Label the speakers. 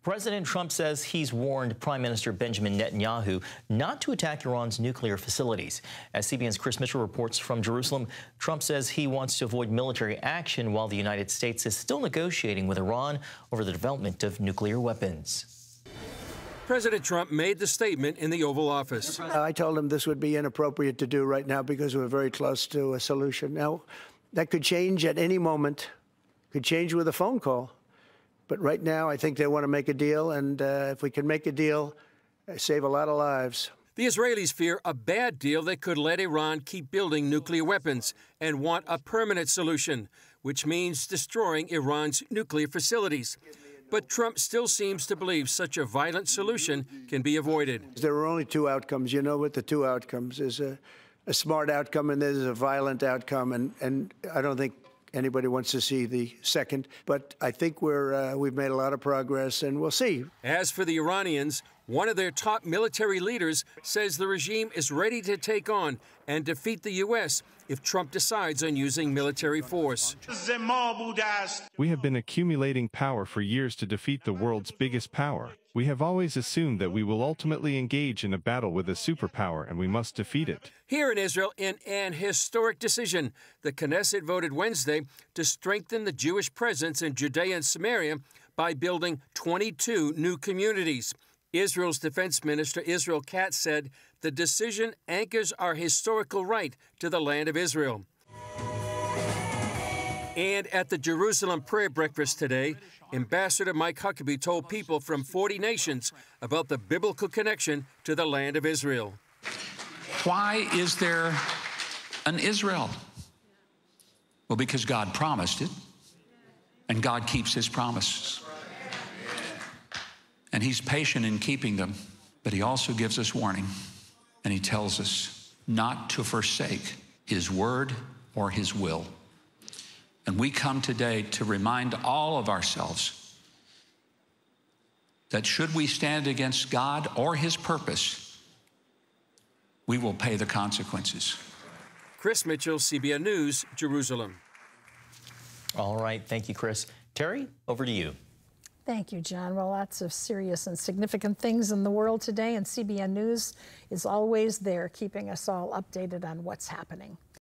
Speaker 1: President Trump says he's warned Prime Minister Benjamin Netanyahu not to attack Iran's nuclear facilities. As CBN's Chris Mitchell reports from Jerusalem, Trump says he wants to avoid military action while the United States is still negotiating with Iran over the development of nuclear weapons.
Speaker 2: President Trump made the statement in the Oval Office.
Speaker 3: I told him this would be inappropriate to do right now because we're very close to a solution. Now, that could change at any moment, could change with a phone call. But right now, I think they want to make a deal, and if we can make a deal, save a lot of lives.
Speaker 2: The Israelis fear a bad deal that could let Iran keep building nuclear weapons and want a permanent solution, which means destroying Iran's nuclear facilities. But Trump still seems to believe such a violent solution can be avoided.
Speaker 3: There are only two outcomes. You know what the two outcomes is: a smart outcome and there's a violent outcome, and I don't think anybody wants to see the second, but I think we've made a lot of progress, and we'll see.
Speaker 2: As for the Iranians, one of their top military leaders says the regime is ready to take on and defeat the U.S. if Trump decides on using military force.
Speaker 4: We have been accumulating power for years to defeat the world's biggest power. We have always assumed that we will ultimately engage in a battle with a superpower, and we must defeat it.
Speaker 2: Here in Israel, in an historic decision, the Knesset voted Wednesday to strengthen the Jewish presence in Judea and Samaria by building 22 new communities. Israel's defense minister, Israel Katz, said the decision anchors our historical right to the land of Israel. And at the Jerusalem prayer breakfast today, Ambassador Mike Huckabee told people from 40 nations about the biblical connection to the land of Israel.
Speaker 5: Why is there an Israel? Well, because God promised it, and God keeps his promises. And he's patient in keeping them, but he also gives us warning, and he tells us not to forsake his word or his will. And we come today to remind all of ourselves that should we stand against God or his purpose, we will pay the consequences.
Speaker 2: Chris Mitchell, CBN News, Jerusalem.
Speaker 1: All right. Thank you, Chris. Terry, over to you.
Speaker 6: Thank you, John. Well, lots of serious and significant things in the world today, and CBN News is always there, keeping us all updated on what's happening.